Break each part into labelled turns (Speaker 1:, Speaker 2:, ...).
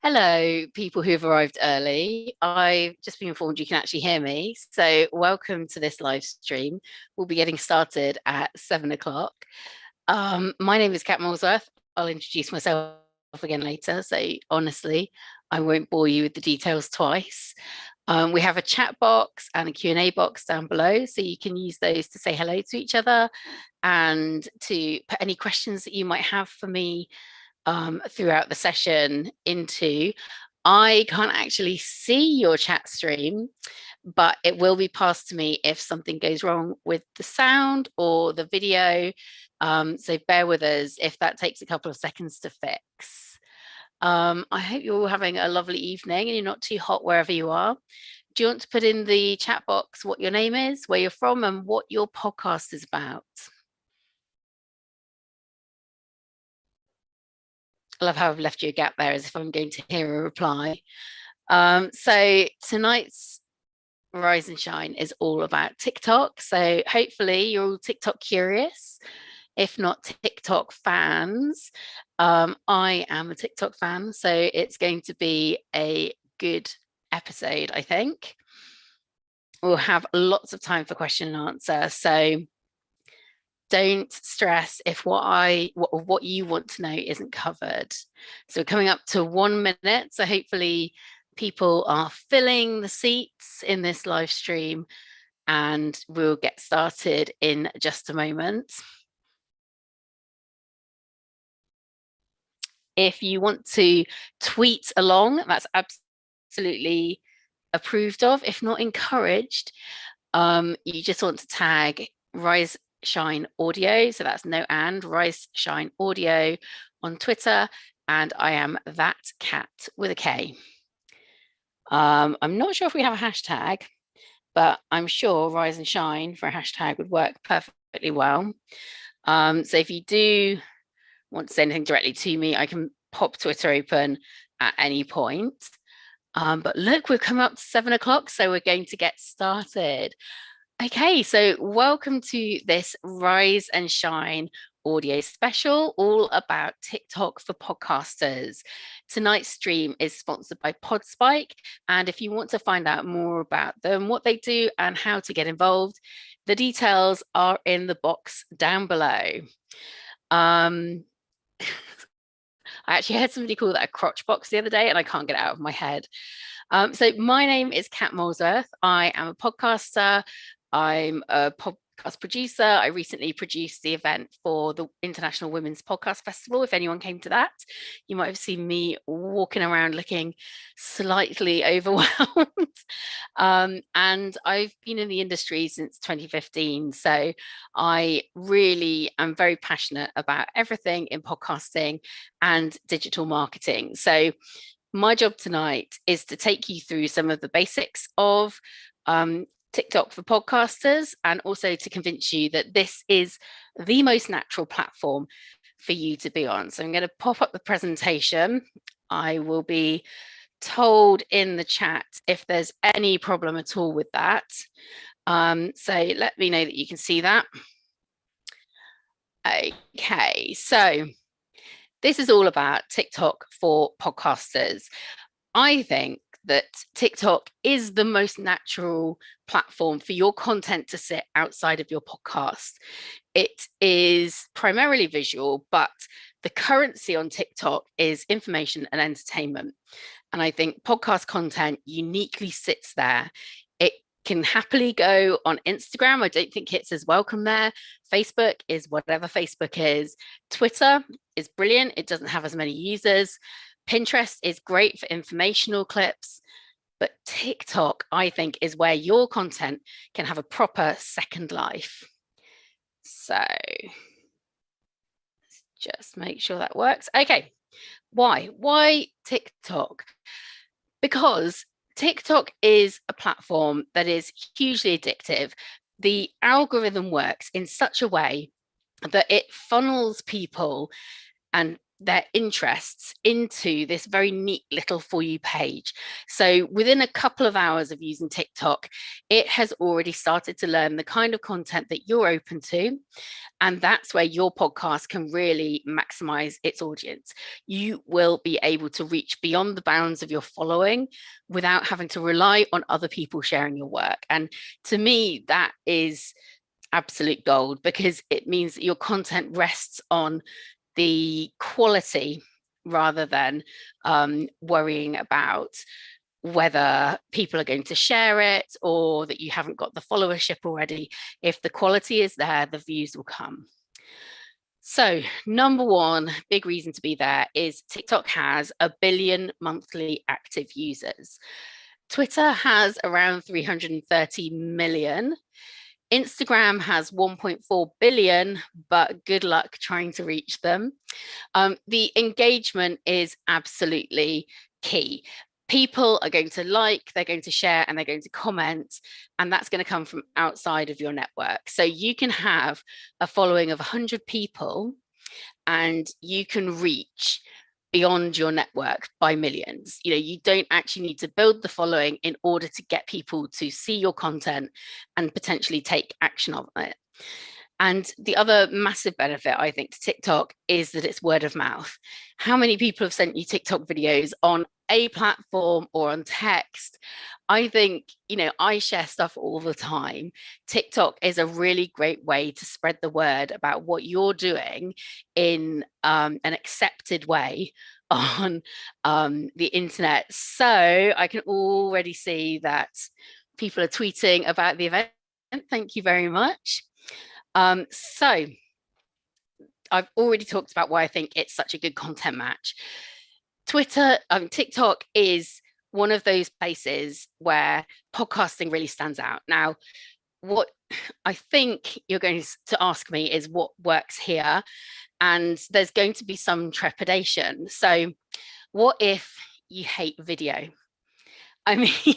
Speaker 1: Hello, people who've arrived early. I've just been informed you can actually hear me. So, welcome to this live stream. We'll be getting started at 7 o'clock. My name is Kat Molesworth. I'll introduce myself again later. So, honestly, I won't bore you with the details twice. We have a chat box and a Q&A box down below, so you can use those to say hello to each other and to put any questions that you might have for me throughout the session into. I can't actually see your chat stream, but it will be passed to me if something goes wrong with the sound or the video. So bear with us if that takes a couple of seconds to fix. I hope you're all having a lovely evening and you're not too hot wherever you are. Do you want to put in the chat box what your name is, where you're from, and what your podcast is about? I love how I've left you a gap there as if I'm going to hear a reply. So tonight's Rise and Shine is all about TikTok. So hopefully you're all TikTok curious, if not TikTok fans. I am a TikTok fan, so it's going to be a good episode, I think. We'll have lots of time for question and answer. So don't stress if what you want to know isn't covered. So we're coming up to 1 minute. So hopefully people are filling the seats in this live stream and we'll get started in just a moment. If you want to tweet along, that's absolutely approved of, if not encouraged. You just want to tag Rise Shine Audio. So that's no and Rise Shine Audio on Twitter. And I am that cat with a K. I'm not sure if we have a hashtag, but I'm sure Rise and Shine for a hashtag would work perfectly well. So if you do want to say anything directly to me, I can pop Twitter open at any point. But look, we've come up to 7 o'clock, so we're going to get started. Okay, so welcome to this Rise and Shine audio special, all about TikTok for podcasters. Tonight's stream is sponsored by Podspike, and if you want to find out more about them, what they do, and how to get involved, the details are in the box down below. I actually heard somebody call that a crotch box the other day, and I can't get it out of my head. So my name is Kat Molesworth. I am a podcaster. I'm a podcast producer. I recently produced the event for the International Women's Podcast Festival. If anyone came to that, you might have seen me walking around looking slightly overwhelmed. And I've been in the industry since 2015. So I really am very passionate about everything in podcasting and digital marketing. So my job tonight is to take you through some of the basics of TikTok for podcasters, and also to convince you that this is the most natural platform for you to be on. So I'm going to pop up the presentation. I will be told in the chat if there's any problem at all with that. So let me know that you can see that. Okay, so this is all about TikTok for podcasters. I think that TikTok is the most natural platform for your content to sit outside of your podcast. It is primarily visual, but the currency on TikTok is information and entertainment. And I think podcast content uniquely sits there. It can happily go on Instagram. I don't think it's as welcome there. Facebook is whatever Facebook is. Twitter is brilliant. It doesn't have as many users. Pinterest is great for informational clips, but TikTok, I think, is where your content can have a proper second life. So let's just make sure that works. Okay, why TikTok? Because TikTok is a platform that is hugely addictive. The algorithm works in such a way that it funnels people and their interests into this very neat little For You page. So within a couple of hours of using TikTok, it has already started to learn the kind of content that you're open to. And that's where your podcast can really maximize its audience. You will be able to reach beyond the bounds of your following without having to rely on other people sharing your work. And to me, that is absolute gold, because it means that your content rests on the quality rather than worrying about whether people are going to share it or that you haven't got the followership already. If the quality is there, the views will come. So number one big reason to be there is TikTok has 1 billion monthly active users. Twitter has around 330 million. Instagram has 1.4 billion, but good luck trying to reach them. The engagement is absolutely key. People are going to like, they're going to share, and they're going to comment, and that's going to come from outside of your network. So you can have a following of 100 people and you can reach beyond your network by millions. You don't actually need to build the following in order to get people to see your content and potentially take action on it. And the other massive benefit, I think, to TikTok is that it's word of mouth. How many people have sent you TikTok videos on a platform or on text? I think, I share stuff all the time. TikTok is a really great way to spread the word about what you're doing in an accepted way on the internet. So I can already see that people are tweeting about the event. Thank you very much. So I've already talked about why I think it's such a good content match. TikTok is one of those places where podcasting really stands out. Now, what I think you're going to ask me is what works here, and there's going to be some trepidation. So what if you hate video? I mean,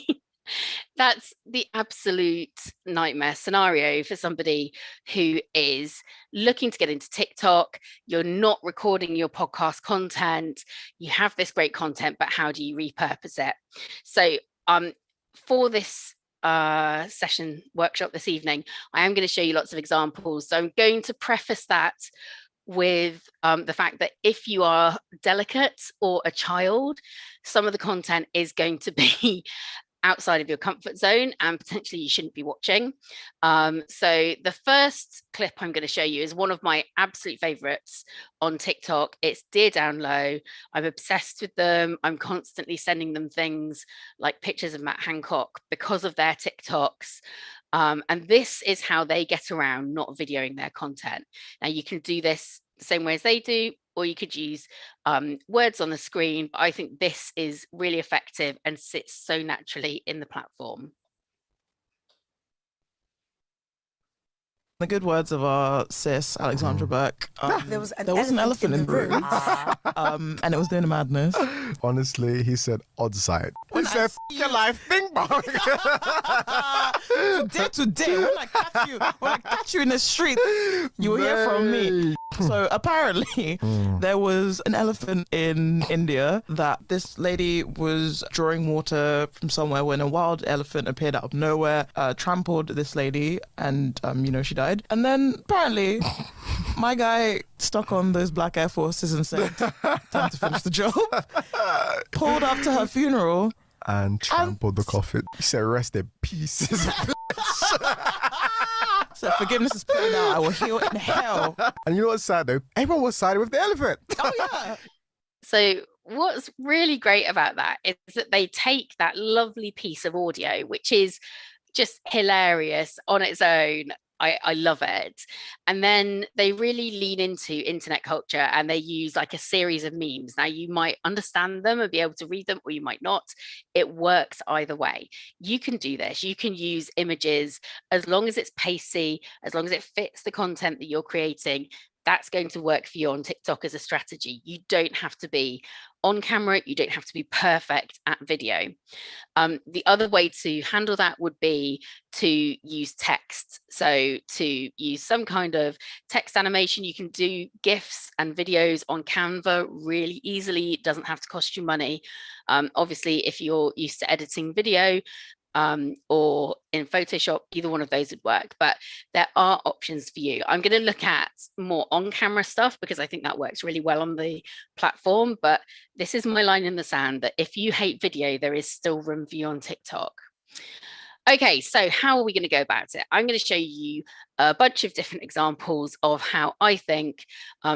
Speaker 1: that's the absolute nightmare scenario for somebody who is looking to get into TikTok. You're not recording your podcast content. You have this great content, but how do you repurpose it? So for this session workshop this evening, I am going to show you lots of examples. So I'm going to preface that with the fact that if you are delicate or a child, some of the content is going to be outside of your comfort zone and potentially you shouldn't be watching. So the first clip I'm going to show you is one of my absolute favorites on TikTok. It's Dear Down Low. I'm obsessed with them. I'm constantly sending them things like pictures of Matt Hancock because of their TikToks. And this is how they get around not videoing their content. Now you can do this the same way as they do, or you could use words on the screen. But I think this is really effective and sits so naturally in the platform.
Speaker 2: The good words of our sis, Alexandra Burke.
Speaker 3: There was an elephant in the room.
Speaker 2: And it was doing a madness.
Speaker 4: Honestly, he said odd side. He said, your life, bing bong.
Speaker 2: Today, when I catch you in the street, you will hear from me. So apparently, there was an elephant in India that this lady was drawing water from somewhere when a wild elephant appeared out of nowhere, trampled this lady, and she died. And then apparently, my guy stuck on those black Air Forces and said, "Time to finish the job." Pulled up to her funeral
Speaker 4: and trampled the coffin. He said, "Rest in peace."
Speaker 2: So forgiveness is playing out. I will heal in hell.
Speaker 4: And you know what's sad though? Everyone was siding with the elephant.
Speaker 2: Oh yeah.
Speaker 1: So what's really great about that is that they take that lovely piece of audio, which is just hilarious on its own. I love it. And then they really lean into internet culture and they use like a series of memes. Now you might understand them and be able to read them, or you might not. It works either way. You can do this. You can use images as long as it's pacey, as long as it fits the content that you're creating. that's going to work for you on TikTok as a strategy. You don't have to be on camera. You don't have to be perfect at video. The other way to handle that would be to use text. So to use some kind of text animation. You can do GIFs and videos on Canva really easily. It doesn't have to cost you money. Obviously, if you're used to editing video, or in Photoshop, either one of those would work, but there are options for you. I'm going to look at more on-camera stuff because I think that works really well on the platform, but this is my line in the sand that if you hate video, there is still room for you on TikTok. Okay, so how are we going to go about it? I'm going to show you a bunch of different examples of how I think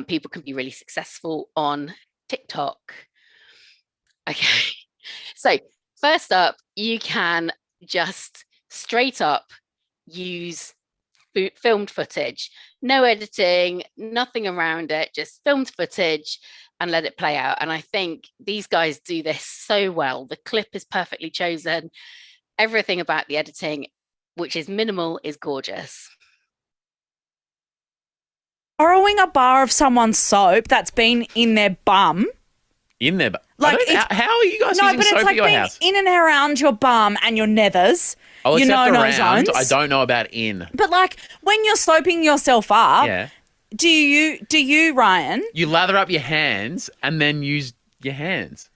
Speaker 1: people can be really successful on TikTok. Okay, so first up, you can just straight up use filmed footage, no editing, nothing around it, just filmed footage and let it play out. And I think these guys do this so well. The clip is perfectly chosen. Everything about the editing, which is minimal, is gorgeous.
Speaker 5: Borrowing a bar of someone's soap that's been in their bum.
Speaker 6: In there,
Speaker 5: Like,
Speaker 6: how are you guys using soap at your house?
Speaker 5: In and around your bum and your nethers.
Speaker 6: Oh,
Speaker 5: your
Speaker 6: except
Speaker 5: no-no
Speaker 6: around.
Speaker 5: zones.
Speaker 6: I don't know about in.
Speaker 5: But like when you're soaping yourself up,
Speaker 6: Yeah.
Speaker 5: do you, Ryan?
Speaker 6: You lather up your hands and then use your hands.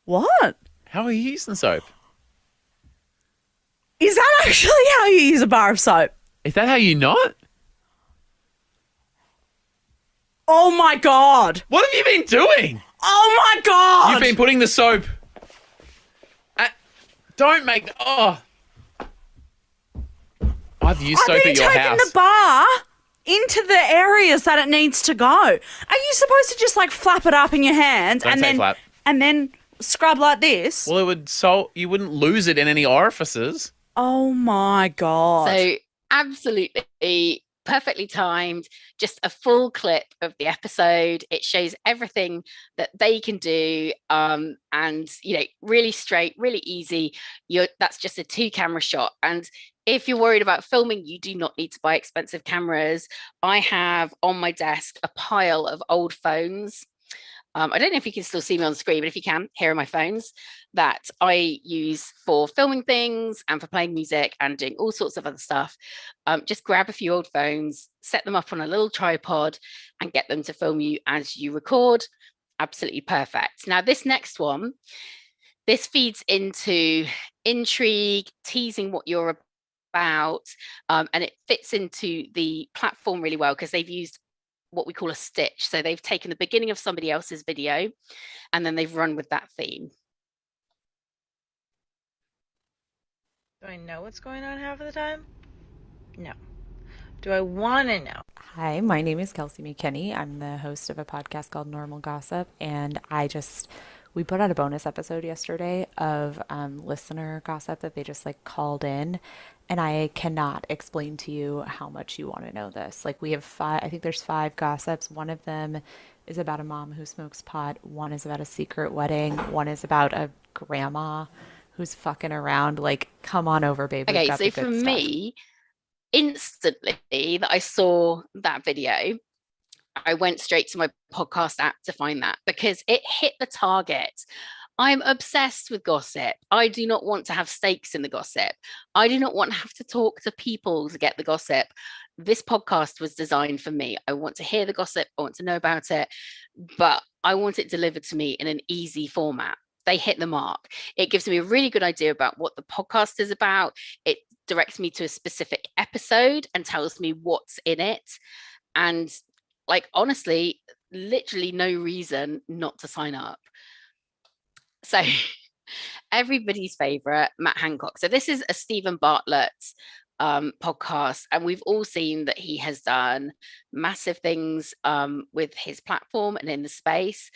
Speaker 5: What?
Speaker 6: How are you using soap?
Speaker 5: Is that actually how you use a bar of soap?
Speaker 6: Is that how you not?
Speaker 5: Oh my God.
Speaker 6: What have you been doing?
Speaker 5: Oh my God.
Speaker 6: You've been putting the soap. Don't make. Oh. I've used soap at your house.
Speaker 5: I've been taking the bar into the areas that it needs to go. Are you supposed to just like flap it up in your hands
Speaker 6: Don't say flap.
Speaker 5: and then scrub like this?
Speaker 6: Well, you wouldn't lose it in any orifices.
Speaker 5: Oh my God.
Speaker 1: So absolutely perfectly timed, just a full clip of the episode. It shows everything that they can do, and really straight, really easy. That's just a 2-camera shot. And if you're worried about filming, you do not need to buy expensive cameras. I have on my desk a pile of old phones. I don't know if you can still see me on the screen, but if you can, here are my phones that I use for filming things and for playing music and doing all sorts of other stuff. Just grab a few old phones, set them up on a little tripod and get them to film you as you record. Absolutely perfect. Now, this next one, this feeds into intrigue, teasing what you're about, and it fits into the platform really well because they've used what we call a stitch. So they've taken the beginning of somebody else's video and then they've run with that theme.
Speaker 7: Do I know what's going on half of the time? No. Do I want to know?
Speaker 8: Hi, my name is Kelsey McKinney. I'm the host of a podcast called Normal Gossip, and we put out a bonus episode yesterday of listener gossip that they just like called in, and I cannot explain to you how much you want to know this. Like we have I think there's 5 gossips. One of them is about a mom who smokes pot. One is about a secret wedding. One is about a grandma who's fucking around. Like, come on over, baby.
Speaker 1: Okay, so for me, instantly that I saw that video, I went straight to my podcast app to find that because it hit the target. I'm obsessed with gossip. I do not want to have stakes in the gossip. I do not want to have to talk to people to get the gossip. This podcast was designed for me. I want to hear the gossip. I want to know about it, but I want it delivered to me in an easy format. They hit the mark. It gives me a really good idea about what the podcast is about. It directs me to a specific episode and tells me what's in it. And like, honestly, literally no reason not to sign up. So everybody's favorite, Matt Hancock. So this is a Stephen Bartlett podcast, and we've all seen that he has done massive things with his platform and in the space.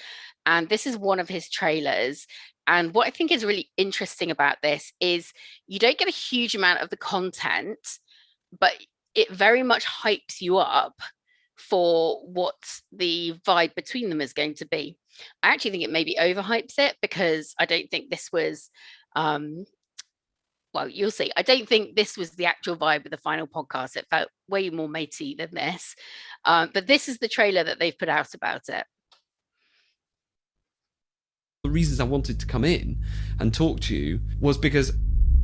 Speaker 1: And this is one of his trailers. And what I think is really interesting about this is you don't get a huge amount of the content, but it very much hypes you up for what the vibe between them is going to be. I actually think it maybe overhypes it because I don't think this was well, you'll see. I don't think this was the actual vibe of the final podcast. It felt way more matey than this. But this is the trailer that they've put out about it.
Speaker 9: The reasons I wanted to come in and talk to you was because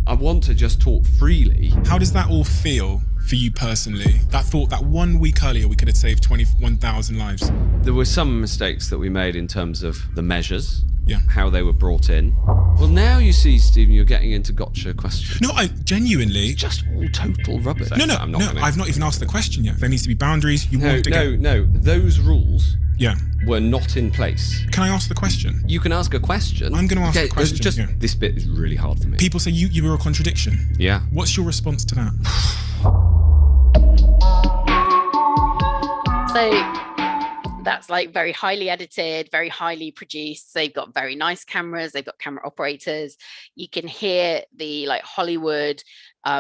Speaker 9: I want to just talk freely.
Speaker 10: How does that all feel for you personally? That thought that 1 week earlier we could have saved 21,000 lives.
Speaker 9: There were some mistakes that we made in terms of the measures,
Speaker 10: Yeah.
Speaker 9: how they were brought in. Well, now you see, Stephen, you're getting into gotcha questions.
Speaker 10: No, I genuinely.
Speaker 9: It's just all total rubbish.
Speaker 10: No, I've not even asked the question yet. There needs to be boundaries.
Speaker 9: No. Those rules
Speaker 10: Yeah.
Speaker 9: were not in place.
Speaker 10: Can I ask the question?
Speaker 9: You can ask a question.
Speaker 10: I'm going to ask the question.
Speaker 9: Just
Speaker 10: yeah.
Speaker 9: This bit is really hard for me.
Speaker 10: People say you were a contradiction.
Speaker 9: Yeah.
Speaker 10: What's your response to that?
Speaker 1: So that's like very highly edited, very highly produced. They've got very nice cameras. They've got camera operators. You can hear the like Hollywood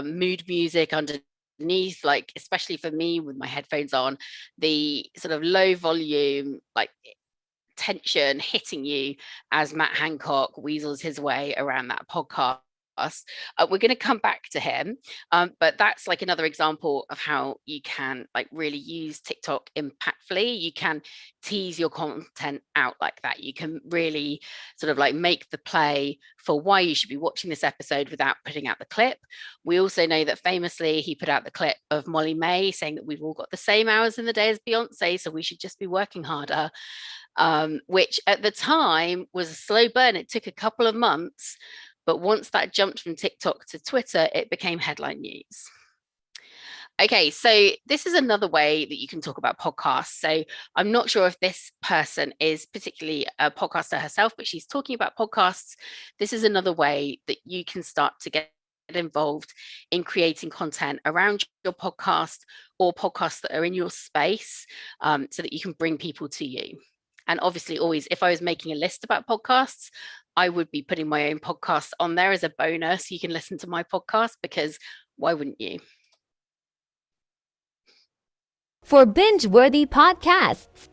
Speaker 1: mood music underneath, like especially for me with my headphones on, the sort of low volume, like tension hitting you as Matt Hancock weasels his way around that podcast. We're going to come back to him, but that's like another example of how you can like really use TikTok impactfully. You can tease your content out like that. You can really sort of like make the play for why you should be watching this episode without putting out the clip. We also know that famously he put out the clip of Molly May saying that we've all got the same hours in the day as Beyonce, so we should just be working harder. Which at the time was a slow burn. It took a couple of months, but once that jumped from TikTok to Twitter, it became headline news. Okay, so this is another way that you can talk about podcasts. So I'm not sure if this person is particularly a podcaster herself, but she's talking about podcasts. This is another way that you can start to get involved in creating content around your podcast or podcasts that are in your space, so that you can bring people to you. And obviously, always, if I was making a list about podcasts, I would be putting my own podcast on there as a bonus. You can listen to my podcast, because why wouldn't you?
Speaker 11: For binge-worthy podcasts.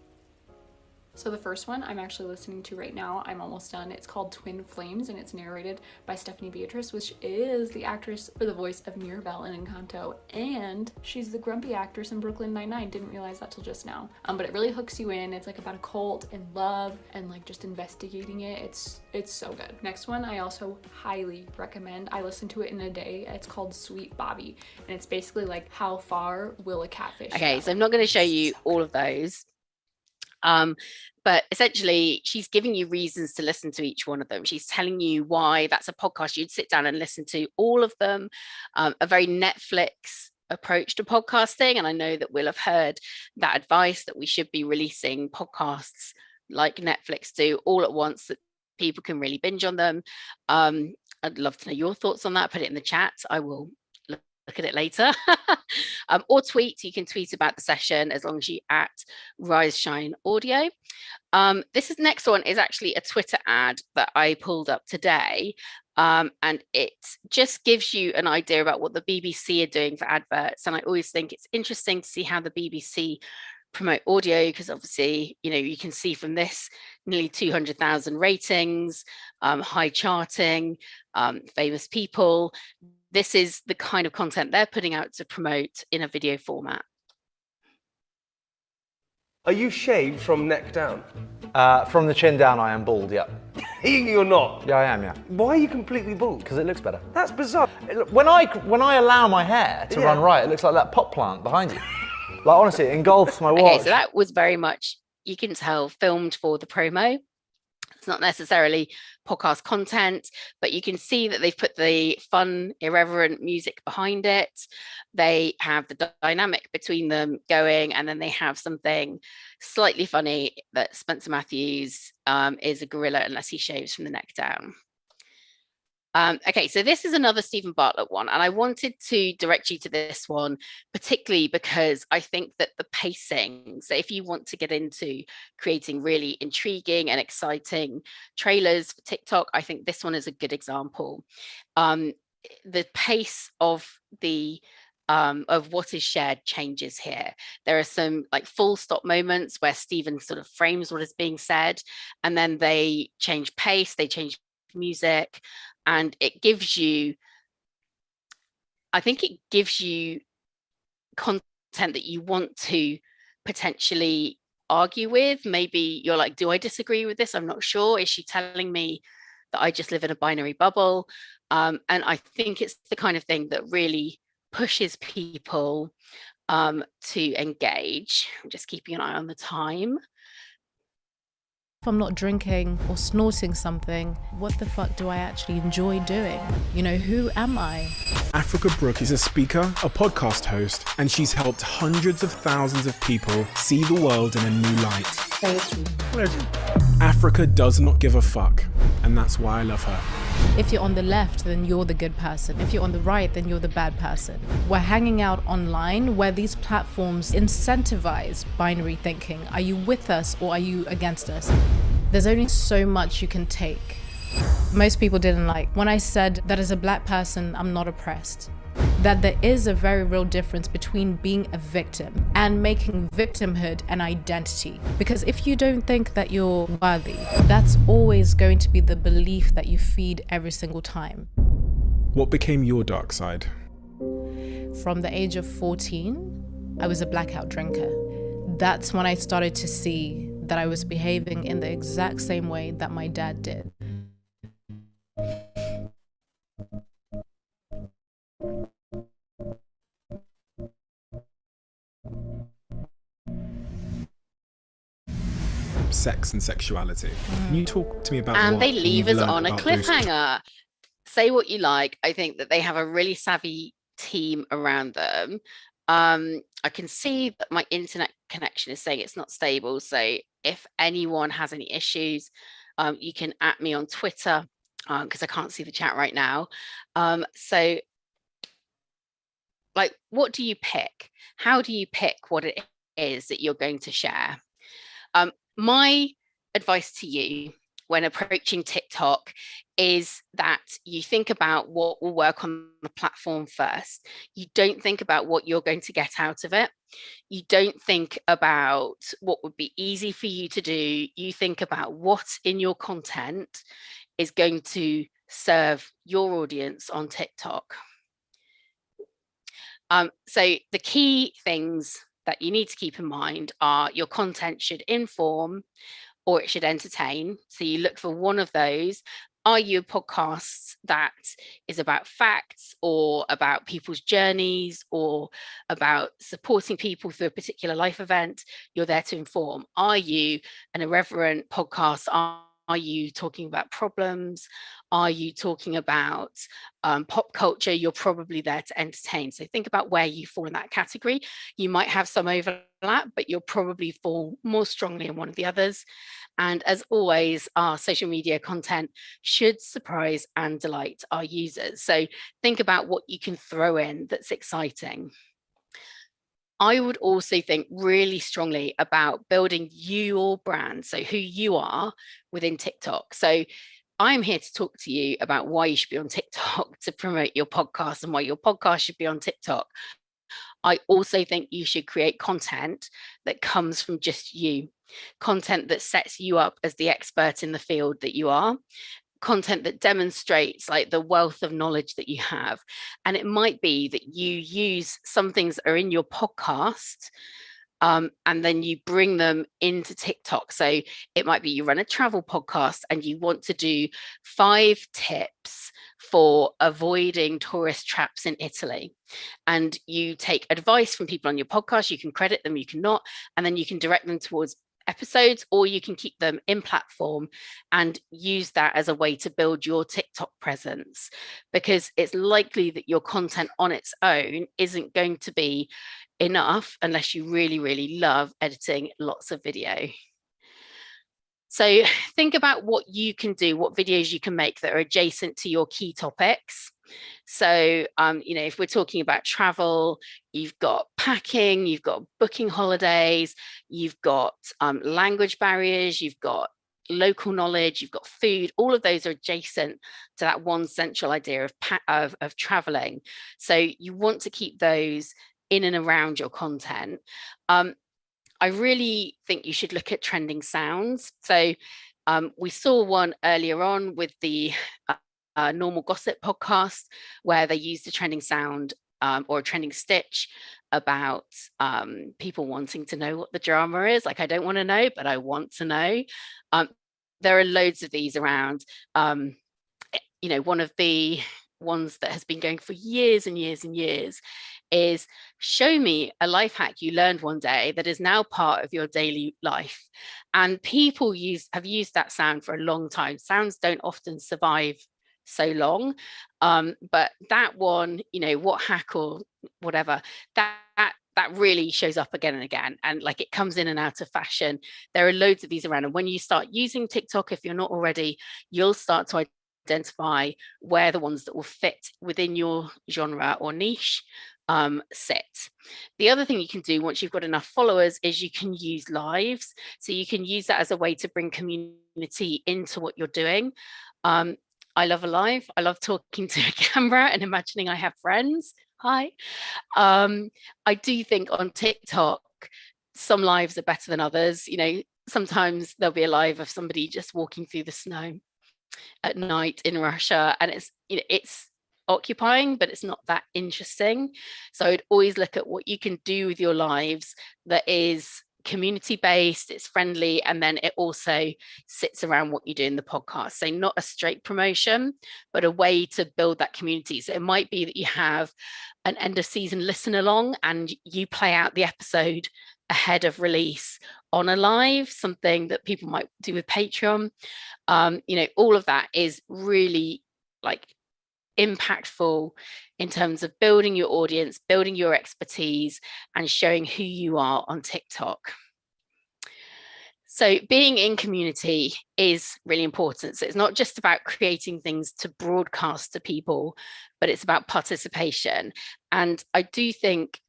Speaker 12: So the first one I'm actually listening to right now, I'm almost done. It's called Twin Flames, and it's narrated by Stephanie Beatrice, which is the actress for the voice of Mirabelle in Encanto, and she's the grumpy actress in Brooklyn Nine-Nine. Didn't realize that till just now. But it really hooks you in. It's like about a cult and love and like just investigating it. It's so good. Next one I also highly recommend. I listened to it in a day. It's called Sweet Bobby, and it's basically like how far will a catfish
Speaker 1: Okay,
Speaker 12: go?
Speaker 1: so I'm not going to show you all of those. But essentially, she's giving you reasons to listen to each one of them. She's telling you why that's a podcast you'd sit down and listen to all of them. A very Netflix approach to podcasting. And I know that we'll have heard that advice that we should be releasing podcasts like Netflix do all at once, that people can really binge on them. I'd love to know your thoughts on that. Put it in the chat. I will look at it later. Or tweet. You can tweet about the session as long as you at Rise Shine Audio. This next one is actually a Twitter ad that I pulled up today, and it just gives you an idea about what the BBC are doing for adverts. And I always think it's interesting to see how the BBC promote audio, because obviously, you know, you can see from this nearly 200,000 ratings, high charting, famous people. This is the kind of content they're putting out to promote in a video format.
Speaker 13: Are you shaved from neck down?
Speaker 14: From the chin down, I am bald, yeah.
Speaker 13: You're not?
Speaker 14: Yeah, I am, yeah.
Speaker 13: Why are you completely bald?
Speaker 14: Because it looks better.
Speaker 13: That's bizarre.
Speaker 14: When I allow my hair to run right, it looks like that pot plant behind you. Like, honestly, it engulfs my watch.
Speaker 1: Okay, so that was very much, you can tell, filmed for the promo. It's not necessarily podcast content, but you can see that they've put the fun, irreverent music behind it. They have the dynamic between them going, and then they have something slightly funny that Spencer Matthews is a gorilla unless he shaves from the neck down. Okay, so this is another Stephen Bartlett one, and I wanted to direct you to this one, particularly because I think that the pacing, so if you want to get into creating really intriguing and exciting trailers for TikTok, I think this one is a good example. The pace of what is shared changes here. There are some like full stop moments where Stephen sort of frames what is being said, and then they change pace, they change music, and it gives you I think it gives you content that you want to potentially argue with. Maybe you're like, do I disagree with this? I'm not sure. Is she telling me that I just live in a binary bubble? And I think it's the kind of thing that really pushes people to engage. I'm just keeping an eye on the time.
Speaker 15: If I'm not drinking or snorting something, what the fuck do I actually enjoy doing? You know, who am I?
Speaker 10: Africa Brooke is a speaker, a podcast host, and she's helped hundreds of thousands of people see the world in a new light.
Speaker 15: Thank you.
Speaker 10: Africa does not give a fuck, and that's why I love her.
Speaker 15: If you're on the left, then you're the good person. If you're on the right, then you're the bad person. We're hanging out online where these platforms incentivize binary thinking. Are you with us or are you against us? There's only so much you can take. Most people didn't like when I said that as a black person, I'm not oppressed. That there is a very real difference between being a victim and making victimhood an identity. Because if you don't think that you're worthy, that's always going to be the belief that you feed every single time.
Speaker 10: What became your dark side?
Speaker 15: From the age of 14, I was a blackout drinker. That's when I started to see that I was behaving in the exact same way that my dad did.
Speaker 10: Sex and sexuality. Can you talk to me about
Speaker 1: And
Speaker 10: what
Speaker 1: they leave
Speaker 10: you've
Speaker 1: us
Speaker 10: learned
Speaker 1: on a
Speaker 10: about those-
Speaker 1: cliffhanger. Say what you like. I think that they have a really savvy team around them. I can see that my internet connection is saying it's not stable. So if anyone has any issues, you can @me me on Twitter because I can't see the chat right now. So like, what do you pick? How do you pick what it is that you're going to share? My advice to you when approaching TikTok is that you think about what will work on the platform first. You don't think about what you're going to get out of it. You don't think about what would be easy for you to do. You think about what in your content is going to serve your audience on TikTok. So the key things that you need to keep in mind are your content should inform or it should entertain. So you look for one of those. Are you a podcast that is about facts or about people's journeys or about supporting people through a particular life event? You're there to inform. Are you an irreverent podcast? Are you talking about problems? Are you talking about pop culture? You're probably there to entertain. So think about where you fall in that category. You might have some overlap, but you'll probably fall more strongly in one of the others. And as always, our social media content should surprise and delight our users. So think about what you can throw in that's exciting. I would also think really strongly about building your brand, so who you are within TikTok. So I'm here to talk to you about why you should be on TikTok to promote your podcast and why your podcast should be on TikTok. I also think you should create content that comes from just you, content that sets you up as the expert in the field that you are, content that demonstrates like the wealth of knowledge that you have. And it might be that you use some things that are in your podcast and then you bring them into TikTok. So it might be you run a travel podcast and you want to do 5 tips for avoiding tourist traps in Italy. And you take advice from people on your podcast, you can credit them, you can not, and then you can direct them towards episodes, or you can keep them in platform and use that as a way to build your TikTok presence, because it's likely that your content on its own isn't going to be enough unless you really, really love editing lots of video. So think about what you can do, what videos you can make that are adjacent to your key topics. So, you know, if we're talking about travel, you've got packing, you've got booking holidays, you've got language barriers, you've got local knowledge, you've got food, all of those are adjacent to that one central idea of traveling. So you want to keep those in and around your content. I really think you should look at trending sounds. So we saw one earlier on with the Normal Gossip podcast, where they used the trending sound or a trending stitch about people wanting to know what the drama is. Like, I don't want to know, but I want to know. There are loads of these around. One of the ones that has been going for years and years and years is, show me a life hack you learned one day that is now part of your daily life. And people have used that sound for a long time. Sounds don't often survive so long, but that one, what hack or whatever, that really shows up again and again, and like it comes in and out of fashion. There are loads of these around, and when you start using TikTok, if you're not already, you'll start to identify where the ones that will fit within your genre or niche sit. The other thing you can do once you've got enough followers is you can use lives. So you can use that as a way to bring community into what you're doing. I love a live. I love talking to a camera and imagining I have friends. Hi. I do think on TikTok, some lives are better than others. Sometimes there'll be a live of somebody just walking through the snow at night in Russia, and it's occupying, but it's not that interesting. So I'd always look at what you can do with your lives that is community based, it's friendly, and then it also sits around what you do in the podcast. So not a straight promotion, but a way to build that community. So it might be that you have an end of season listen along and you play out the episode ahead of release on a live, something that people might do with Patreon. All of that is really like impactful in terms of building your audience, building your expertise, and showing who you are on TikTok. So being in community is really important. So it's not just about creating things to broadcast to people, but it's about participation. And I do think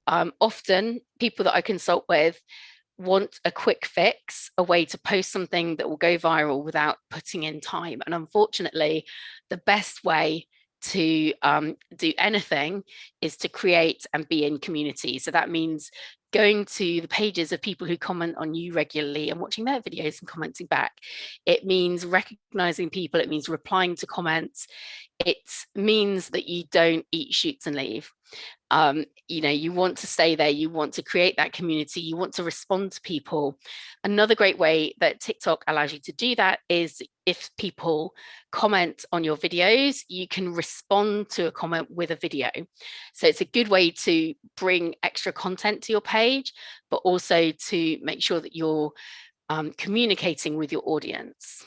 Speaker 1: often people that I consult with want a quick fix, a way to post something that will go viral without putting in time. And unfortunately, the best way to do anything is to create and be in community. So that means going to the pages of people who comment on you regularly and watching their videos and commenting back. It means recognizing people. It means replying to comments. It means that you don't eat, shoots and leave. You want to stay there, you want to create that community, you want to respond to people. Another great way that TikTok allows you to do that is if people comment on your videos, you can respond to a comment with a video. So it's a good way to bring extra content to your page, but also to make sure that you're communicating with your audience.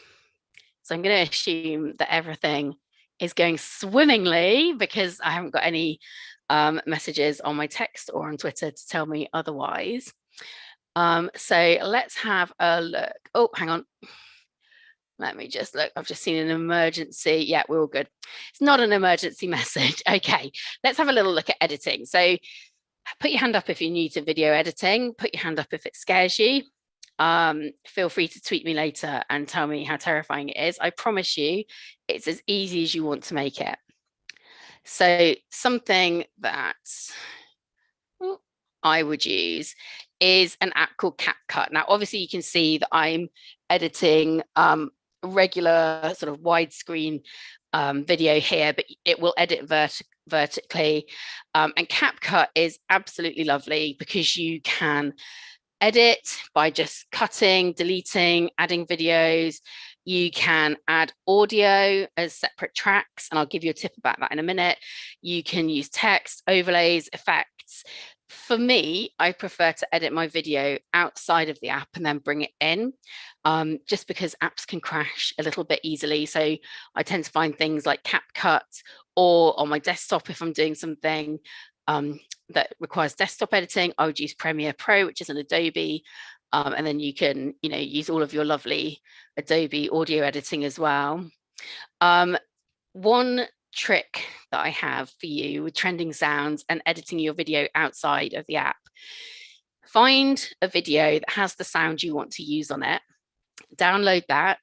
Speaker 1: So I'm going to assume that everything is going swimmingly because I haven't got any messages on my text or on Twitter to tell me otherwise. So let's have a look. Oh, hang on. Let me just look. I've just seen an emergency. Yeah, we're all good. It's not an emergency message. Okay, let's have a little look at editing. So put your hand up if you're new to video editing. Put your hand up if it scares you. Feel free to tweet me later and tell me how terrifying it is. I promise you, it's as easy as you want to make it. So something that I would use is an app called CapCut. Now, obviously, you can see that I'm editing regular sort of widescreen video here, but it will edit vertically. And CapCut is absolutely lovely because you can edit by just cutting, deleting, adding videos. You can add audio as separate tracks, and I'll give you a tip about that in a minute. You can use text, overlays, effects. For me, I prefer to edit my video outside of the app and then bring it in, just because apps can crash a little bit easily. So I tend to find things like CapCut, or on my desktop, if I'm doing something that requires desktop editing, I would use Premiere Pro, which is an Adobe. And then you can, use all of your lovely Adobe audio editing as well. One trick that I have for you with trending sounds and editing your video outside of the app: find a video that has the sound you want to use on it, download that,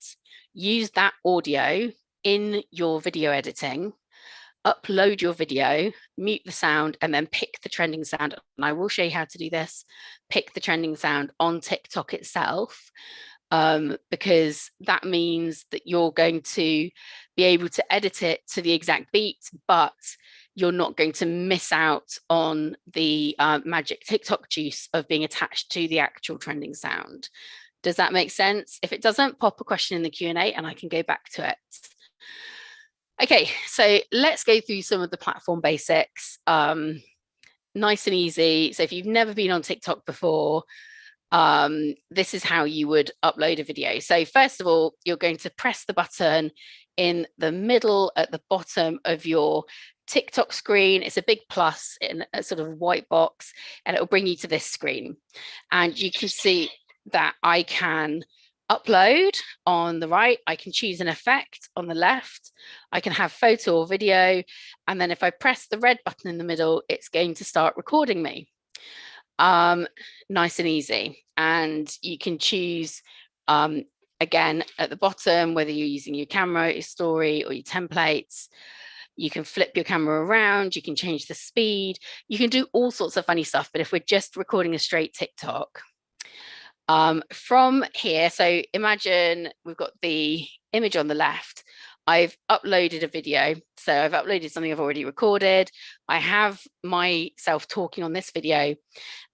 Speaker 1: use that audio in your video editing, upload your video, mute the sound, and then pick the trending sound. And I will show you how to do this. Pick the trending sound on TikTok itself, because that means that you're going to be able to edit it to the exact beat, but you're not going to miss out on the magic TikTok juice of being attached to the actual trending sound. Does that make sense? If it doesn't, pop a question in the Q&A and I can go back to it. Okay, so let's go through some of the platform basics. Nice and easy. So if you've never been on TikTok before, this is how you would upload a video. So first of all, you're going to press the button in the middle at the bottom of your TikTok screen. It's a big plus in a sort of white box, and it will bring you to this screen. And you can see that I can upload on the right. I can choose an effect on the left. I can have photo or video. And then if I press the red button in the middle, it's going to start recording me. Nice and easy. And you can choose, again, at the bottom, whether you're using your camera, your story, or your templates. You can flip your camera around. You can change the speed. You can do all sorts of funny stuff. But if we're just recording a straight TikTok, from here, so imagine we've got the image on the left. I've uploaded a video. So I've uploaded something I've already recorded. I have myself talking on this video.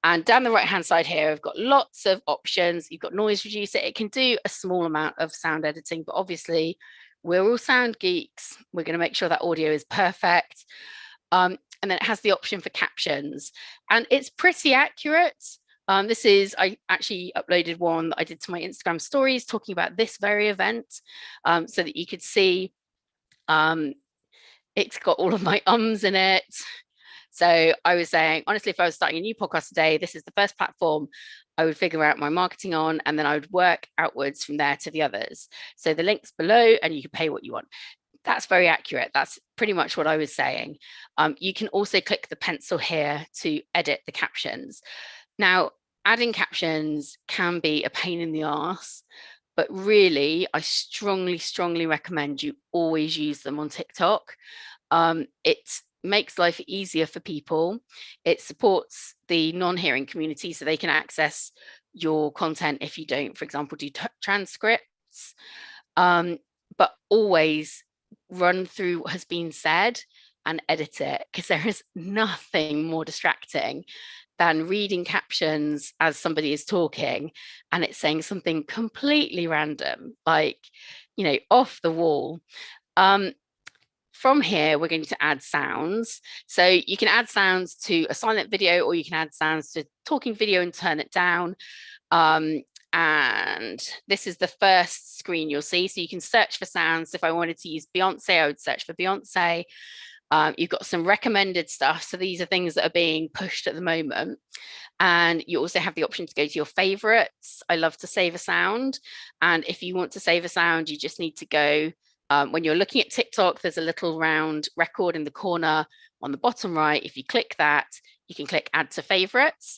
Speaker 1: And down the right-hand side here, I've got lots of options. You've got noise reducer. It can do a small amount of sound editing, but obviously we're all sound geeks. We're going to make sure that audio is perfect. And then it has the option for captions. And it's pretty accurate. I actually uploaded one that I did to my Instagram stories talking about this very event, so that you could see it's got all of my ums in it. So I was saying, honestly, if I was starting a new podcast today, this is the first platform I would figure out my marketing on, and then I would work outwards from there to the others. So the link's below and you can pay what you want. That's very accurate. That's pretty much what I was saying. You can also click the pencil here to edit the captions. Now, adding captions can be a pain in the arse, but really, I strongly, strongly recommend you always use them on TikTok. It makes life easier for people. It supports the non-hearing community so they can access your content if you don't, for example, do transcripts, but always run through what has been said and edit it, because there is nothing more distracting than reading captions as somebody is talking and it's saying something completely random, like, you know, off the wall. From here, we're going to add sounds. So you can add sounds to a silent video, or you can add sounds to talking video and turn it down. And this is the first screen you'll see. So you can search for sounds. If I wanted to use Beyonce, I would search for Beyonce. You've got some recommended stuff. So these are things that are being pushed at the moment. And you also have the option to go to your favorites. I love to save a sound. And if you want to save a sound, you just need to go, when you're looking at TikTok, there's a little round record in the corner on the bottom right. If you click that, you can click add to favorites.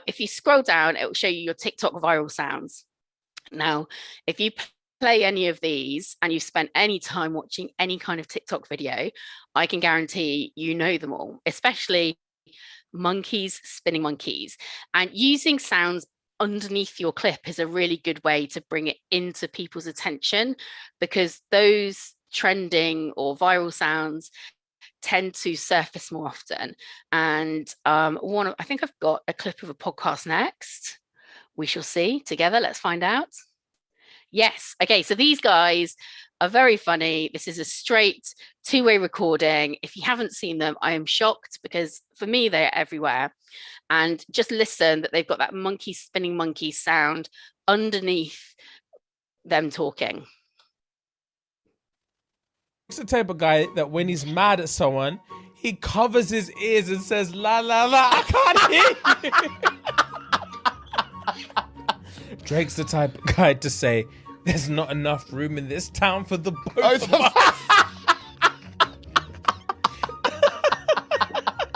Speaker 1: If you scroll down, it will show you your TikTok viral sounds. Now, if you play any of these and you've spent any time watching any kind of TikTok video, I can guarantee you know them all, especially monkeys spinning monkeys. And using sounds underneath your clip is a really good way to bring it into people's attention, because those trending or viral sounds tend to surface more often. And I think I've got a clip of a podcast next. We shall see together. Let's find out. Yes. Okay. So these guys are very funny. This is a straight two-way recording. If you haven't seen them, I am shocked, because for me, they're everywhere. And just listen that they've got that monkey spinning monkey sound underneath them talking.
Speaker 16: He's the type of guy that when he's mad at someone, he covers his ears and says, la, la, la, I can't hear you. Drake's the type of guy to say, there's not enough room in this town for the both of us.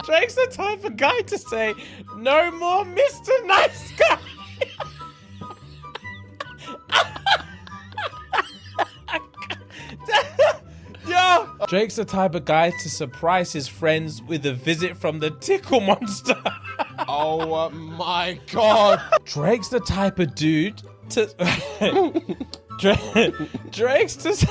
Speaker 16: Drake's the type of guy to say, no more Mr. Nice Guy. Yo! Drake's the type of guy to surprise his friends with a visit from the tickle monster.
Speaker 17: Oh my god.
Speaker 16: Drake's the type of dude to... Drake's to...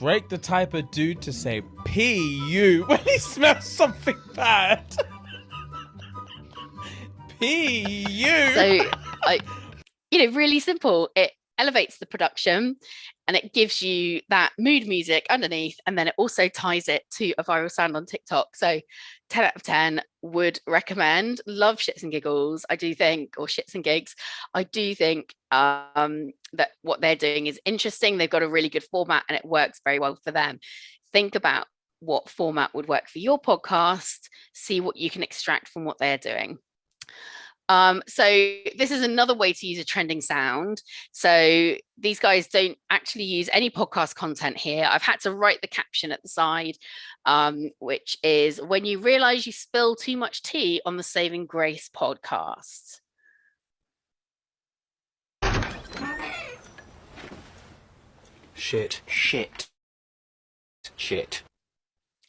Speaker 16: Drake the type of dude to say P.U. when he smells something bad? P.U.
Speaker 1: So, really simple. It elevates the production and it gives you that mood music underneath, and then it also ties it to a viral sound on TikTok. So 10 out of 10 would recommend. Love Shits and Giggles. I do think, or Shits and Gigs, I do think that what they're doing is interesting. They've got a really good format and it works very well for them. Think about what format would work for your podcast, see what you can extract from what they're doing. So this is another way to use a trending sound. So these guys don't actually use any podcast content here. I've had to write the caption at the side, which is when you realize you spill too much tea on the Saving Grace podcast.
Speaker 14: Shit.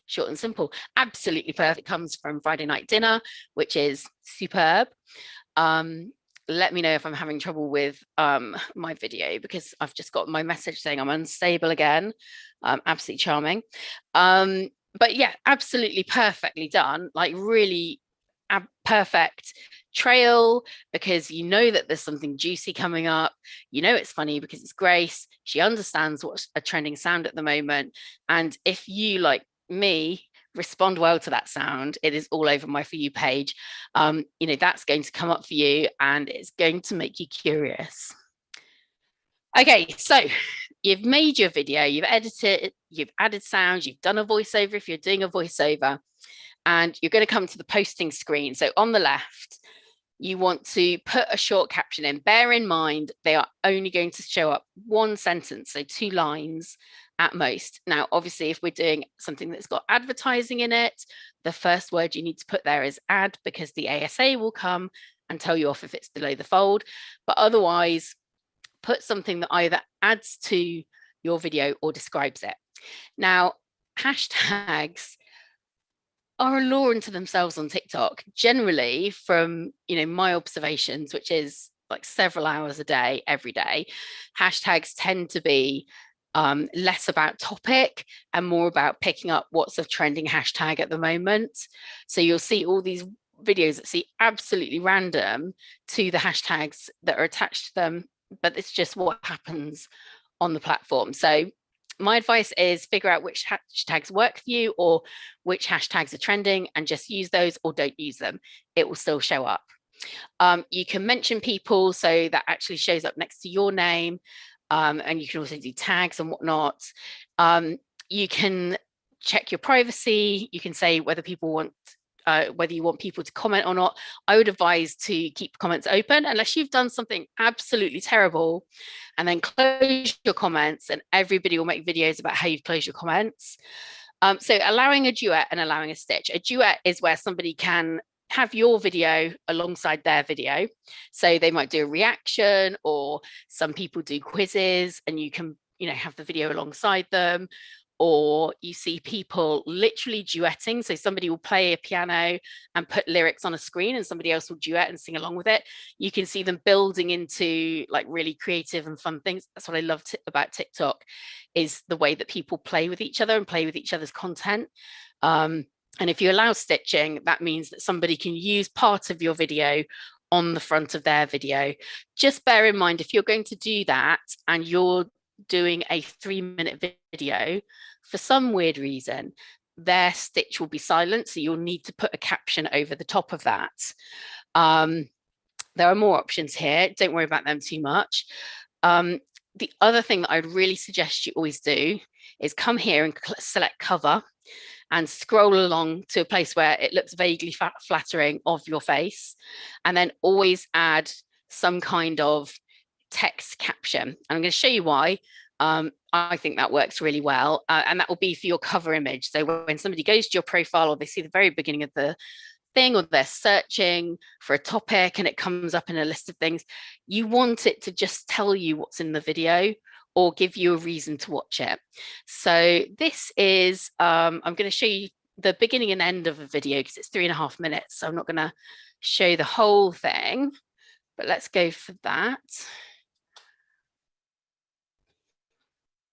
Speaker 1: Short and simple. Absolutely perfect. Comes from Friday Night Dinner, which is superb. Let me know if I'm having trouble with my video, because I've just got my message saying I'm unstable again. Absolutely charming. But yeah, absolutely perfectly done. Like really perfect trail, because you know that there's something juicy coming up. You know it's funny because it's Grace. She understands what's a trending sound at the moment. And if you, like me, respond well to that sound, it is all over my For You page. That's going to come up for you and it's going to make you curious. Okay, so you've made your video, you've edited it, you've added sounds, you've done a voiceover if you're doing a voiceover, and you're going to come to the posting screen. So on the left, you want to put a short caption in. Bear in mind, they are only going to show up one sentence, so 2 lines at most. Now, obviously, if we're doing something that's got advertising in it, the first word you need to put there is ad, because the ASA will come and tell you off if it's below the fold. But otherwise, put something that either adds to your video or describes it. Now, hashtags are a law unto themselves on TikTok. Generally, from my observations, which is like several hours a day, every day, hashtags tend to be less about topic and more about picking up what's a trending hashtag at the moment. So you'll see all these videos that seem absolutely random to the hashtags that are attached to them, but it's just what happens on the platform. So my advice is figure out which hashtags work for you or which hashtags are trending and just use those, or don't use them. It will still show up. You can mention people, so that actually shows up next to your name. And you can also do tags and whatnot. You can check your privacy. You can say whether you want people to comment or not. I would advise to keep comments open unless you've done something absolutely terrible, and then close your comments, and everybody will make videos about how you've closed your comments. So allowing a duet and allowing a stitch. A duet is where somebody can have your video alongside their video. So they might do a reaction, or some people do quizzes and you can, have the video alongside them. Or you see people literally duetting. So somebody will play a piano and put lyrics on a screen and somebody else will duet and sing along with it. You can see them building into like really creative and fun things. That's what I love about TikTok, is the way that people play with each other and play with each other's content. And if you allow stitching, that means that somebody can use part of your video on the front of their video. Just bear in mind, if you're going to do that and you're doing a 3-minute video, for some weird reason, their stitch will be silent. So you'll need to put a caption over the top of that. There are more options here. Don't worry about them too much. The other thing that I'd really suggest you always do is come here and select cover and scroll along to a place where it looks vaguely flattering of your face, and then always add some kind of text caption. And I'm going to show you why. I think that works really well, and that will be for your cover image. So when somebody goes to your profile, or they see the very beginning of the thing, or they're searching for a topic and it comes up in a list of things, you want it to just tell you what's in the video or give you a reason to watch it. So this is, I'm going to show you the beginning and end of a video because it's 3.5 minutes. So I'm not going to show the whole thing, but let's go for that.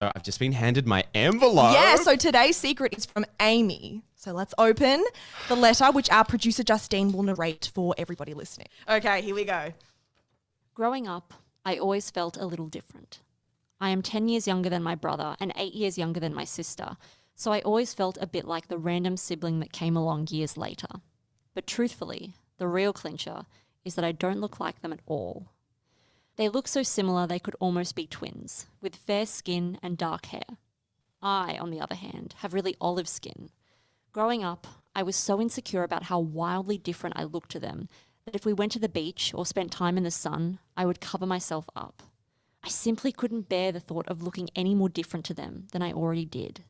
Speaker 18: I've just been handed my envelope.
Speaker 19: Yeah, so today's secret is from Amy. So let's open the letter, which our producer Justine will narrate for everybody listening. Okay, here we go.
Speaker 20: Growing up, I always felt a little different. I am 10 years younger than my brother and 8 years younger than my sister, so I always felt a bit like the random sibling that came along years later. But truthfully, the real clincher is that I don't look like them at all. They look so similar they could almost be twins, with fair skin and dark hair. I, on the other hand, have really olive skin. Growing up, I was so insecure about how wildly different I looked to them that if we went to the beach or spent time in the sun, I would cover myself up. I simply couldn't bear the thought of looking any more different to them than I already did.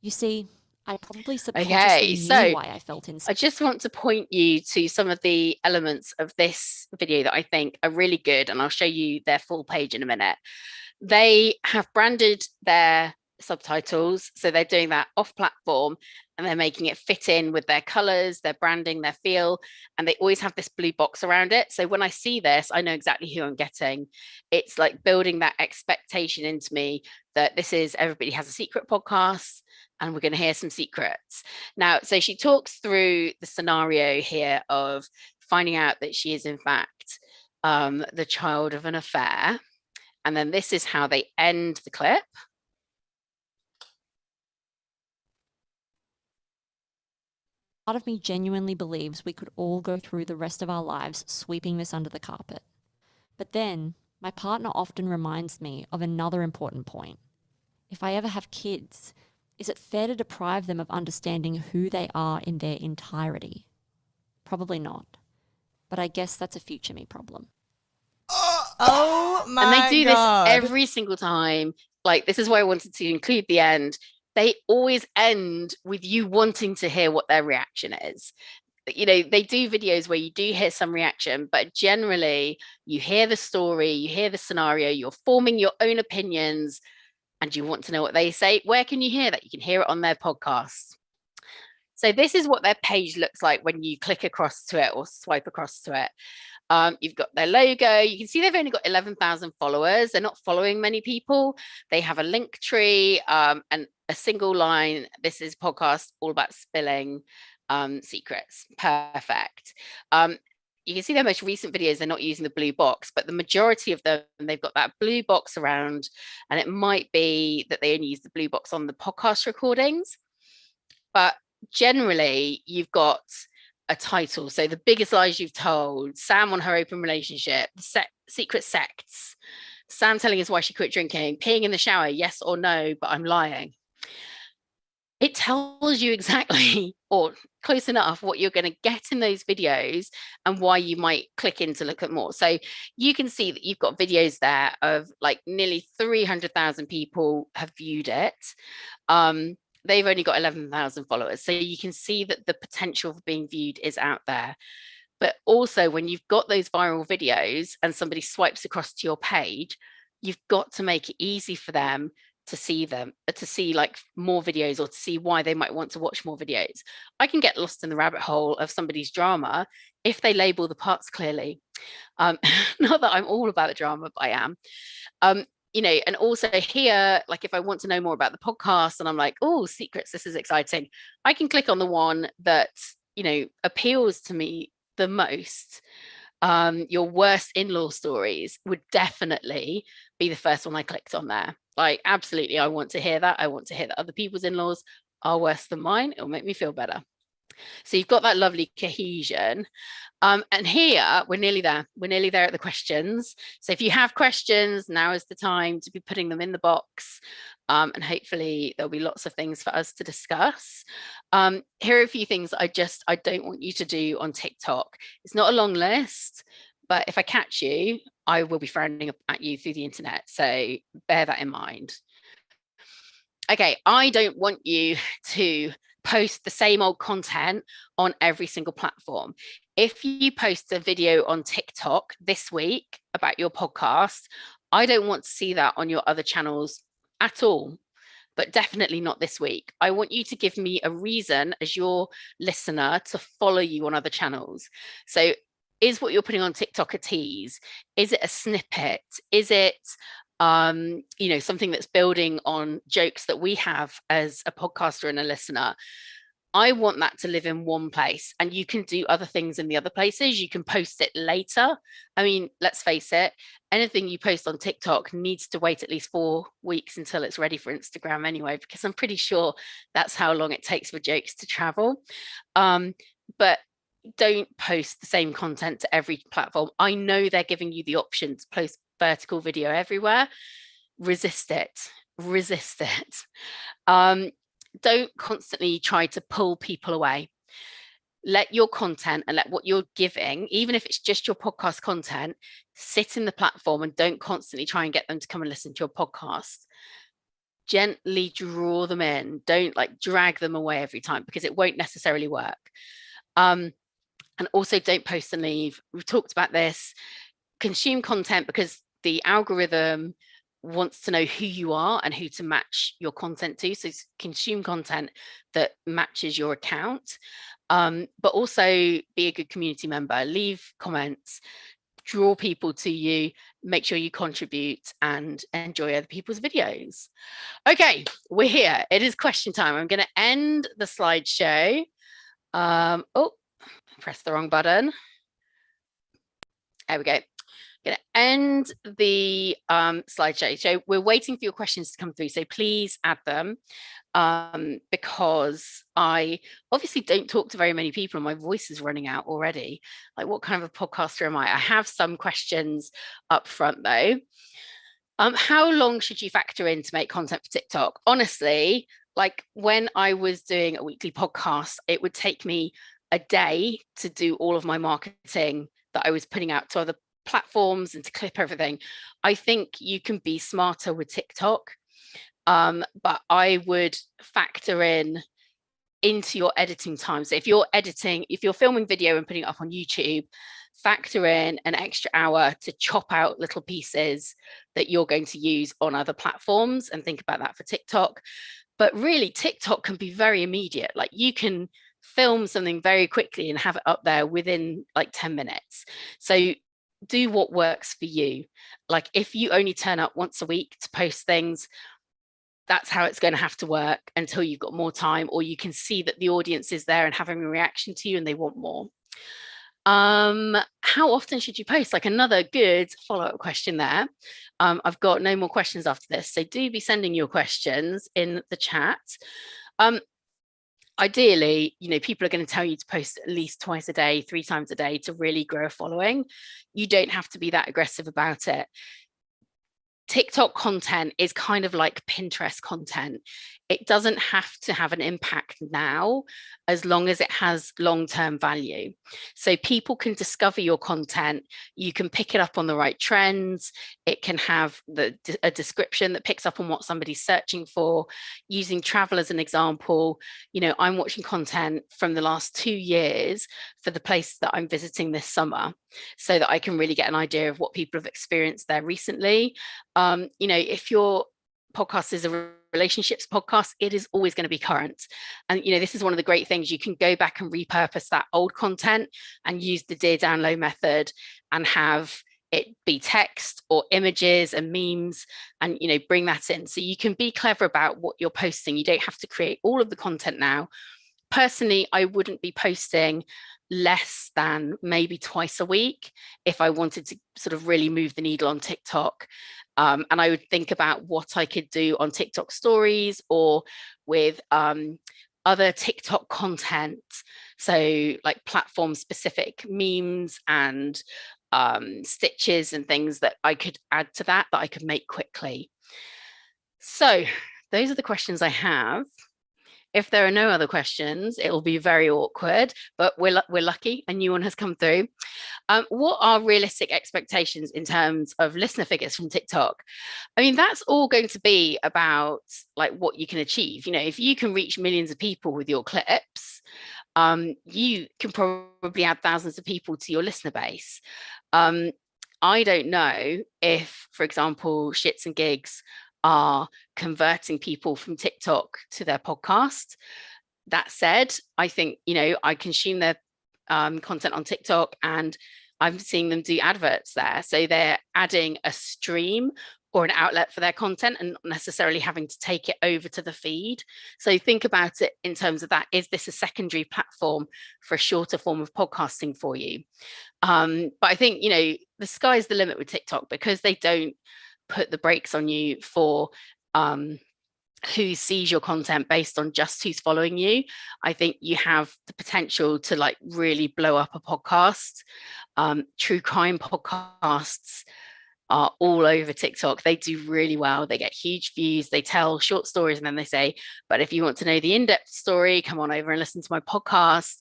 Speaker 20: You see, I probably subconsciously knew why I felt insecure.
Speaker 1: I just want to point you to some of the elements of this video that I think are really good, and I'll show you their full page in a minute. They have branded their subtitles, so they're doing that off platform and they're making it fit in with their colors, their branding, their feel, and they always have this blue box around it. So when I see this, I know exactly who I'm getting. It's like building that expectation into me that this is Everybody Has a Secret podcast and we're going to hear some secrets. Now, so she talks through the scenario here of finding out that she is in fact the child of an affair. And then this is how they end the clip.
Speaker 20: Part of me genuinely believes we could all go through the rest of our lives sweeping this under the carpet. But then, my partner often reminds me of another important point. If I ever have kids, is it fair to deprive them of understanding who they are in their entirety? Probably not. But I guess that's a future me problem.
Speaker 19: Oh my God.
Speaker 1: And they do this every single time. Like, this is why I wanted to include the end. They always end with you wanting to hear what their reaction is. You know, they do videos where you do hear some reaction, but generally you hear the story, you hear the scenario, you're forming your own opinions, and you want to know what they say. Where can you hear that? You can hear it on their podcast. So this is what their page looks like when you click across to it or swipe across to it. You've got their logo. You can see they've only got 11,000 followers. They're not following many people. They have a link tree and a single line. This is podcast all about spilling secrets. Perfect. You can see their most recent videos, they're not using the blue box, but the majority of them, they've got that blue box around, and it might be that they only use the blue box on the podcast recordings. But generally, you've got a title. So the biggest lies you've told, Sam on her open relationship, secret sects, Sam telling us why she quit drinking, peeing in the shower, yes or no, but I'm lying. It tells you exactly or close enough what you're going to get in those videos and why you might click in to look at more. So you can see that you've got videos there of like nearly 300,000 people have viewed it. They've only got 11,000 followers. So you can see that the potential for being viewed is out there. But also when you've got those viral videos and somebody swipes across to your page, you've got to make it easy for them to see like more videos or to see why they might want to watch more videos. I can get lost in the rabbit hole of somebody's drama if they label the parts clearly. Not that I'm all about the drama, but I am. You know, and also here, like if I want to know more about the podcast and I'm like, oh, secrets, this is exciting, I can click on the one that, you know, appeals to me the most. Your worst in-law stories would definitely be the first one I clicked on there. Like, absolutely, I want to hear that. I want to hear that other people's in-laws are worse than mine. It'll make me feel better. So you've got that lovely cohesion. And here, we're nearly there. We're nearly there at the questions. So if you have questions, now is the time to be putting them in the box. And hopefully there'll be lots of things for us to discuss. Here are a few things I don't want you to do on TikTok. It's not a long list, but if I catch you, I will be frowning at you through the internet. So bear that in mind. Okay, I don't want you to post the same old content on every single platform. If you post a video on TikTok this week about your podcast, I don't want to see that on your other channels at all, but definitely not this week. I want you to give me a reason as your listener to follow you on other channels. So is what you're putting on TikTok a tease? Is it a snippet? Is it something that's building on jokes that we have as a podcaster and a listener. I want that to live in one place, and you can do other things in the other places. You can post it later. I mean, let's face it, anything you post on TikTok needs to wait at least 4 weeks until it's ready for Instagram anyway, because I'm pretty sure that's how long it takes for jokes to travel. But don't post the same content to every platform. I know they're giving you the option to post vertical video everywhere. Resist it. Don't constantly try to pull people away. Let your content and let what you're giving, even if it's just your podcast content, sit in the platform, and don't constantly try and get them to come and listen to your podcast. Gently draw them in. Don't like drag them away every time, because it won't necessarily work. And also, don't post and leave. We've talked about this. Consume content because the algorithm wants to know who you are and who to match your content to. So consume content that matches your account, but also be a good community member. Leave comments, draw people to you, make sure you contribute, and enjoy other people's videos. Okay, we're here. It is question time. I'm going to end the slideshow. Press the wrong button. There we go. Going to end the slideshow. So we're waiting for your questions to come through. So please add them, because I obviously don't talk to very many people and my voice is running out already. Like, what kind of a podcaster am I? I have some questions up front though. How long should you factor in to make content for TikTok? Honestly, like when I was doing a weekly podcast, it would take me a day to do all of my marketing that I was putting out to other platforms and to clip everything. I think you can be smarter with TikTok, but I would factor into your editing time. So if you're filming video and putting it up on YouTube, factor in an extra hour to chop out little pieces that you're going to use on other platforms, and think about that for TikTok. But really, TikTok can be very immediate. Like, you can film something very quickly and have it up there within like 10 minutes. So do what works for you. Like, if you only turn up once a week to post things, that's how it's going to have to work until you've got more time, or you can see that the audience is there and having a reaction to you and they want more. How often should you post? Like, another good follow-up question there. I've got no more questions after this, so do be sending your questions in the chat. Ideally, people are going to tell you to post at least twice a day, 3 times a day to really grow a following. You don't have to be that aggressive about it. TikTok content is kind of like Pinterest content. It doesn't have to have an impact now, as long as it has long-term value. So people can discover your content. You can pick it up on the right trends. It can have a description that picks up on what somebody's searching for. Using travel as an example, I'm watching content from the last 2 years for the place that I'm visiting this summer, so that I can really get an idea of what people have experienced there recently. If your podcast is a relationships podcast, it is always going to be current. And this is one of the great things. You can go back and repurpose that old content and use the Dear Download method and have it be text or images and memes, and bring that in. So you can be clever about what you're posting. You don't have to create all of the content now. Personally, I wouldn't be posting less than maybe twice a week if I wanted to sort of really move the needle on TikTok. And I would think about what I could do on TikTok stories or with other TikTok content. So like platform specific memes and stitches and things that I could add to that I could make quickly. So those are the questions I have. If there are no other questions, it will be very awkward, but we're lucky a new one has come through. What are realistic expectations in terms of listener figures from TikTok? I mean, that's all going to be about like what you can achieve. If you can reach millions of people with your clips, you can probably add thousands of people to your listener base. I don't know if, for example, Shits and Gigs are converting people from TikTok to their podcast. That said, I think, I consume their content on TikTok and I'm seeing them do adverts there. So they're adding a stream or an outlet for their content and not necessarily having to take it over to the feed. So think about it in terms of that. Is this a secondary platform for a shorter form of podcasting for you? But I think, the sky's the limit with TikTok, because they don't put the brakes on you for who sees your content based on just who's following you. I think you have the potential to like really blow up a podcast. True crime podcasts are all over TikTok. They do really well. They get huge views. They tell short stories and then they say, but if you want to know the in-depth story, come on over and listen to my podcast.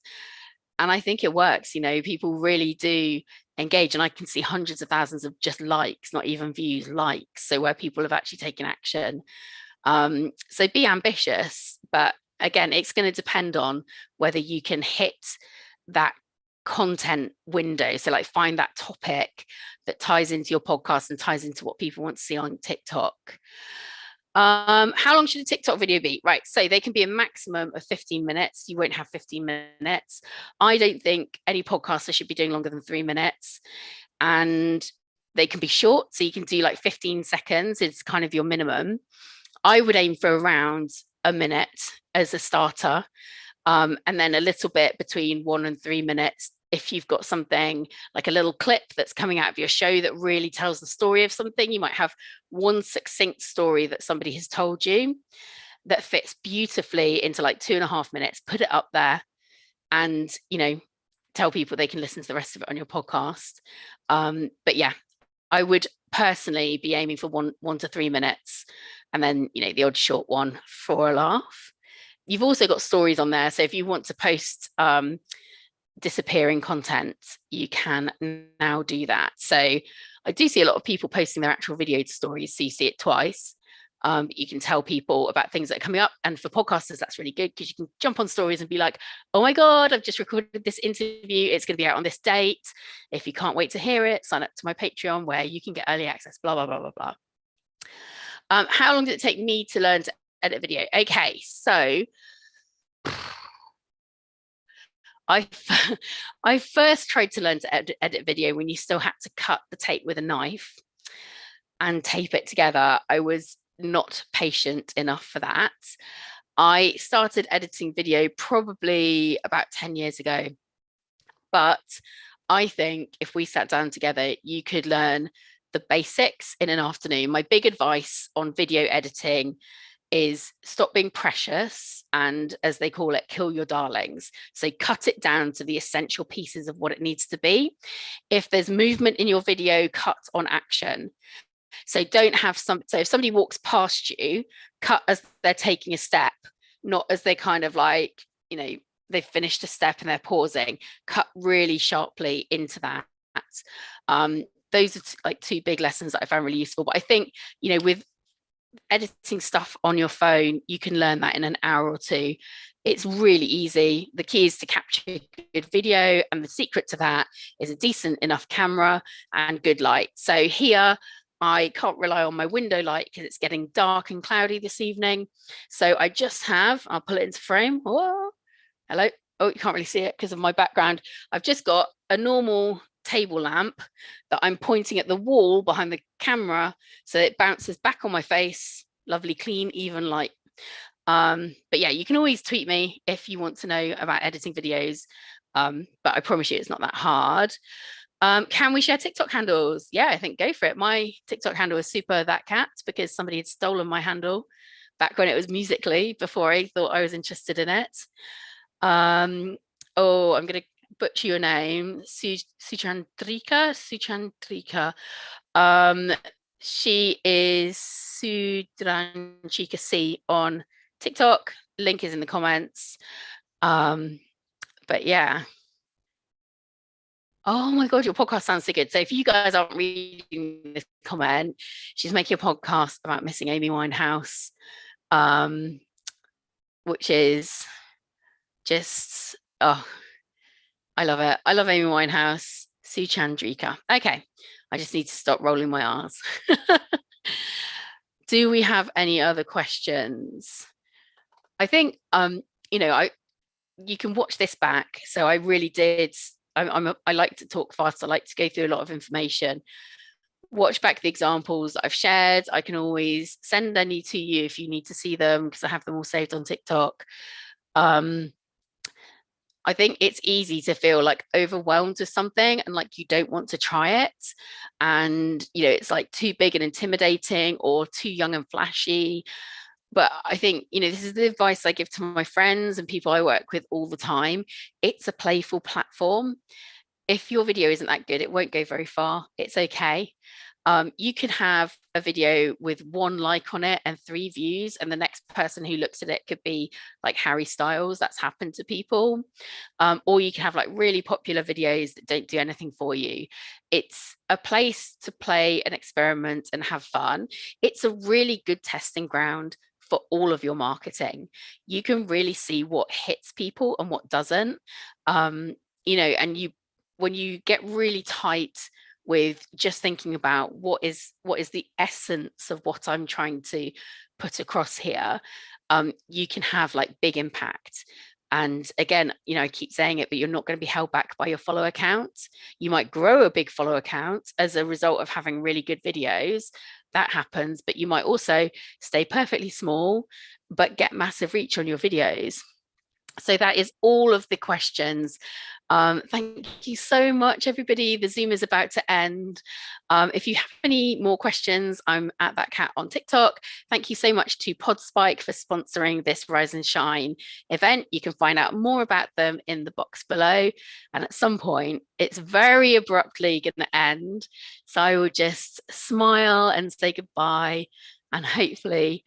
Speaker 1: And I think it works. People really do engage, and I can see hundreds of thousands of just likes, not even views, likes. So where people have actually taken action. So be ambitious, but again, it's going to depend on whether you can hit that content window. So like find that topic that ties into your podcast and ties into what people want to see on TikTok. How long should a TikTok video be? Right. So they can be a maximum of 15 minutes. You won't have 15 minutes. I don't think any podcaster should be doing longer than 3 minutes. And they can be short. So you can do like 15 seconds. It's kind of your minimum. I would aim for around a minute as a starter. And then a little bit between 1 and 3 minutes. If you've got something like a little clip that's coming out of your show that really tells the story of something, you might have one succinct story that somebody has told you that fits beautifully into like 2.5 minutes, put it up there and, tell people they can listen to the rest of it on your podcast. But yeah, I would personally be aiming for 1 to 3 minutes, and then, the odd short one for a laugh. You've also got stories on there. So if you want to post disappearing content, you can now do that. So I do see a lot of people posting their actual video stories, so you see it twice. You can tell people about things that are coming up, and for podcasters that's really good, because you can jump on stories and be like, oh my god, I've just recorded this interview, it's going to be out on this date. If you can't wait to hear it, sign up to my Patreon where you can get early access, blah blah blah blah blah. How long did it take me to learn to edit video? Okay, so I first tried to learn to edit video when you still had to cut the tape with a knife and tape it together. I was not patient enough for that. I started editing video probably about 10 years ago. But I think if we sat down together, you could learn the basics in an afternoon. My big advice on video editing is stop being precious and, as they call it, kill your darlings. So cut it down to the essential pieces of what it needs to be. If there's movement in your video, cut on action. So don't have so if somebody walks past you, cut as they're taking a step, not as they kind of like, they've finished a step and they're pausing. Cut really sharply into that. Those are like 2 big lessons that I found really useful. But I think, with editing stuff on your phone, you can learn that in an hour or 2. It's really easy. The key is to capture good video, and the secret to that is a decent enough camera and good light. So here I can't rely on my window light because it's getting dark and cloudy this evening. So I just have, I'll pull it into frame. Oh, hello. Oh, you can't really see it because of my background. I've just got a normal table lamp that I'm pointing at the wall behind the camera, so it bounces back on my face. Lovely, clean, even light. But yeah, you can always tweet me if you want to know about editing videos. But I promise you it's not that hard. Can we share TikTok handles? Yeah, I think go for it. My TikTok handle is super that cat, because somebody had stolen my handle back when it was Musically, before I thought I was interested in it. Oh, I'm gonna butcher your name, Suchandrika. She is Sudranchika C on TikTok. Link is in the comments. But yeah. Oh my god, your podcast sounds so good. So if you guys aren't reading this comment, she's making a podcast about missing Amy Winehouse, which is just, oh, I love it. I love Amy Winehouse. Suchandrika. Okay, I just need to stop rolling my R's. Do we have any other questions? I think, you can watch this back. So I really did. I like to talk fast. I like to go through a lot of information. watch back the examples that I've shared. I can always send any to you if you need to see them, because I have them all saved on TikTok. I think it's easy to feel like overwhelmed with something and like you don't want to try it. And, it's like too big and intimidating or too young and flashy. But I think, this is the advice I give to my friends and people I work with all the time. It's a playful platform. If your video isn't that good, it won't go very far. It's okay. You can have a video with 1 like on it and 3 views, and the next person who looks at it could be like Harry Styles. That's happened to people. Or you can have like really popular videos that don't do anything for you. It's a place to play and experiment and have fun. It's a really good testing ground for all of your marketing. You can really see what hits people and what doesn't. And when you get really tight with just thinking about what is the essence of what I'm trying to put across here, you can have like big impact. And again, I keep saying it, but you're not going to be held back by your follower count. You might grow a big follower count as a result of having really good videos. That happens, but you might also stay perfectly small, but get massive reach on your videos. So that is all of the questions. Thank you so much, everybody. The Zoom is about to end. If you have any more questions, I'm at that cat on TikTok. Thank you so much to Podspike for sponsoring this Rise and Shine event. You can find out more about them in the box below. And at some point, it's very abruptly going to end. So I will just smile and say goodbye. And hopefully